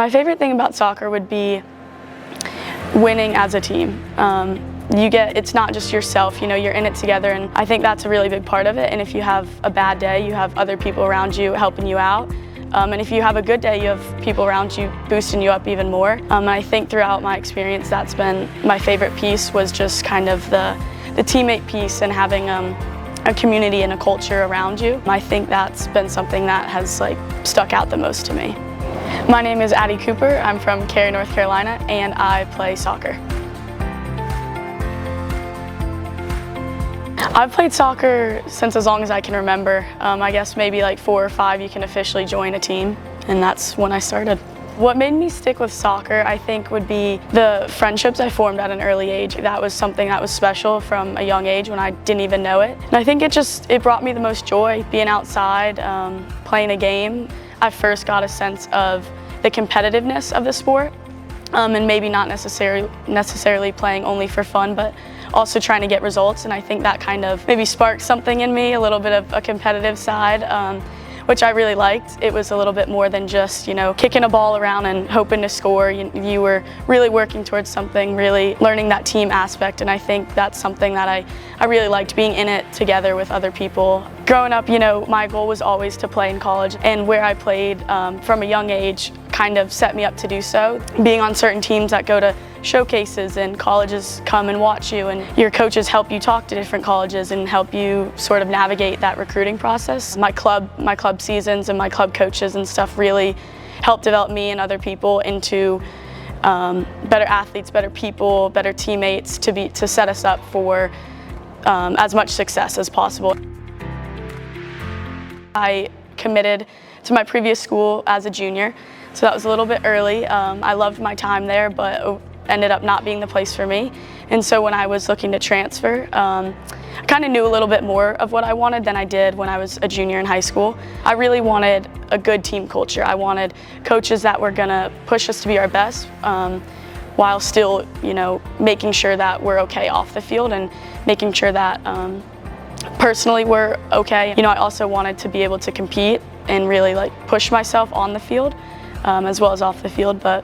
My favorite thing about soccer would be winning as a team. It's not just yourself, you're in it together, and I think that's a really big part of it. And if you have a bad day, you have other people around you helping you out. And if you have a good day, you have people around you boosting you up even more. And I think throughout my experience, that's been my favorite piece, was just kind of the teammate piece and having a community and a culture around you. I think that's been something that has stuck out the most to me. My name is Addie Cooper. I'm from Cary, North Carolina, and I play soccer. I've played soccer since as long as I can remember. I guess maybe 4 or 5 you can officially join a team, and that's when I started. What made me stick with soccer, I think, would be the friendships I formed at an early age. That was something that was special from a young age when I didn't even know it. And I think it brought me the most joy, being outside, playing a game. I first got a sense of the competitiveness of the sport, and maybe not necessarily playing only for fun, but also trying to get results. And I think that kind of maybe sparked something in me, a little bit of a competitive side, which I really liked. It was a little bit more than just, kicking a ball around and hoping to score. You were really working towards something, really learning that team aspect, and I think that's something that I really liked, being in it together with other people. Growing up, my goal was always to play in college, and where I played from a young age kind of set me up to do so. Being on certain teams that go to showcases, and colleges come and watch you, and your coaches help you talk to different colleges and help you sort of navigate that recruiting process. My club seasons and my club coaches and stuff really helped develop me and other people into better athletes, better people, better teammates, to set us up for as much success as possible. I committed to my previous school as a junior, so that was a little bit early. I loved my time there, but ended up not being the place for me. And so when I was looking to transfer, I kind of knew a little bit more of what I wanted than I did when I was a junior in high school. I really wanted a good team culture. I wanted coaches that were gonna push us to be our best, while still, making sure that we're okay off the field, and making sure that personally we're okay. I also wanted to be able to compete and really push myself on the field, as well as off the field. But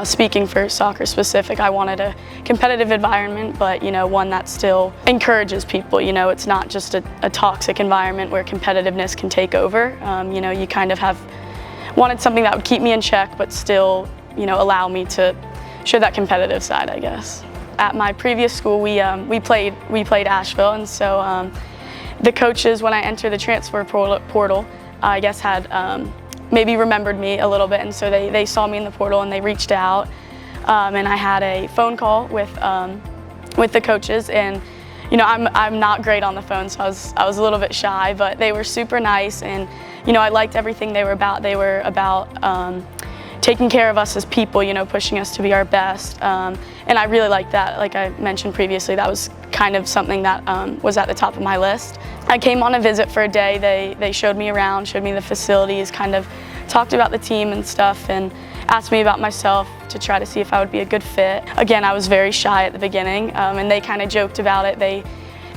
speaking for soccer specific, I wanted a competitive environment, but one that still encourages people. It's not just a toxic environment where competitiveness can take over. You kind of wanted something that would keep me in check, but still, allow me to show that competitive side, I guess. At my previous school, we played Asheville, and so the coaches, when I entered the transfer portal, I guess had maybe remembered me a little bit, and so they saw me in the portal and they reached out, and I had a phone call with the coaches. And I'm not great on the phone, so I was a little bit shy, but they were super nice, and I liked everything they were about. They were about taking care of us as people, pushing us to be our best, and I really liked that. Like I mentioned previously, that was kind of something that was at the top of my list. I came on a visit for a day. They showed me around, showed me the facilities, kind of talked about the team and stuff, and asked me about myself to try to see if I would be a good fit. Again, I was very shy at the beginning, and they kind of joked about it.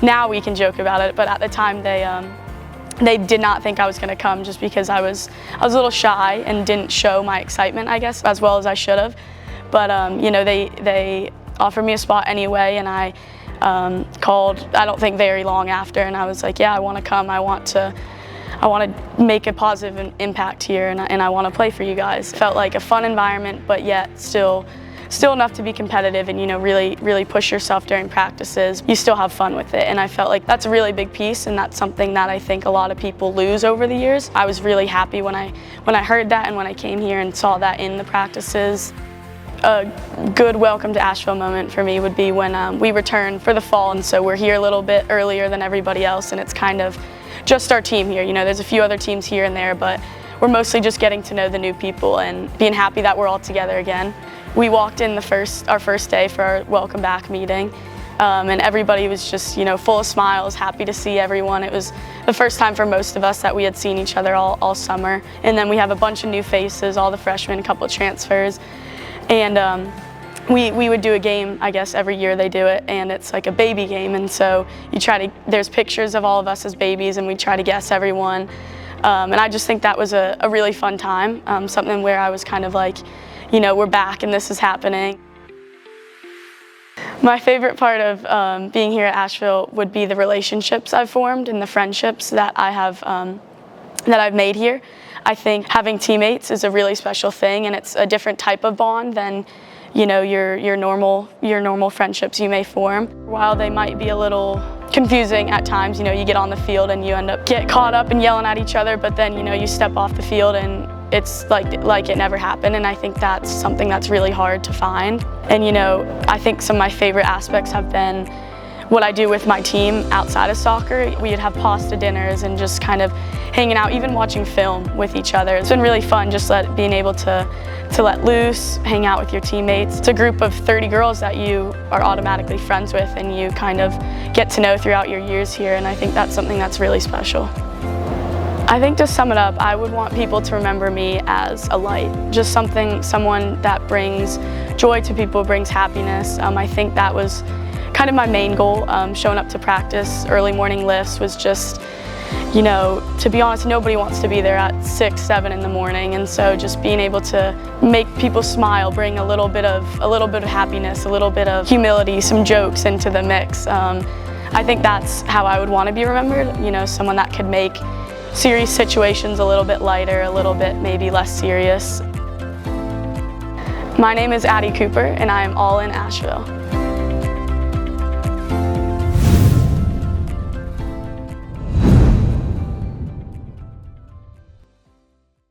Now we can joke about it, but at the time they did not think I was going to come, just because I was a little shy and didn't show my excitement, I guess, as well as I should have. But they offered me a spot anyway, and I called, I don't think very long after, and I was like, yeah, I want to come. I want to make a positive impact here, and I want to play for you guys. It felt like a fun environment, but yet still enough to be competitive, and really push yourself during practices. You still have fun with it, and I felt like that's a really big piece, and that's something that I think a lot of people lose over the years. I was really happy when I heard that, and when I came here and saw that in the practices. A good welcome to Asheville moment for me would be when we return for the fall, and so we're here a little bit earlier than everybody else, and it's kind of just our team here. There's a few other teams here and there, but we're mostly just getting to know the new people and being happy that we're all together again. We walked in our first day for our welcome back meeting, and everybody was just full of smiles, happy to see everyone. It was the first time for most of us that we had seen each other all summer, and then we have a bunch of new faces, all the freshmen, a couple of transfers, and we would do a game, I guess every year they do it, and it's like a baby game, and so there's pictures of all of us as babies, and we try to guess everyone. And I just think that was a really fun time, something where I was kind of like, you know, we're back and this is happening. My favorite part of being here at Asheville would be the relationships I've formed and the friendships that I've made here. I think having teammates is a really special thing, and it's a different type of bond than, you know, your normal friendships you may form. While they might be a little confusing at times, you know, you get on the field and you end up get caught up and yelling at each other, but then, you know, you step off the field and it's like it never happened, and I think that's something that's really hard to find. And, you know, I think some of my favorite aspects have been what I do with my team outside of soccer. We'd have pasta dinners and just kind of hanging out, even watching film with each other. It's been really fun just being able to let loose, hang out with your teammates. It's a group of 30 girls that you are automatically friends with and you kind of get to know throughout your years here, and I think that's something that's really special. I think to sum it up, I would want people to remember me as a light, just someone that brings joy to people, brings happiness. I think that was kind of my main goal. Showing up to practice, early morning lifts was just, you know, to be honest, nobody wants to be there at 6, 7 in the morning, and so just being able to make people smile, bring a little bit of happiness, a little bit of humility, some jokes into the mix. I think that's how I would want to be remembered. You know, someone that could make serious situations a little bit lighter, a little bit maybe less serious. My name is Addie Cooper, and I am all in Asheville.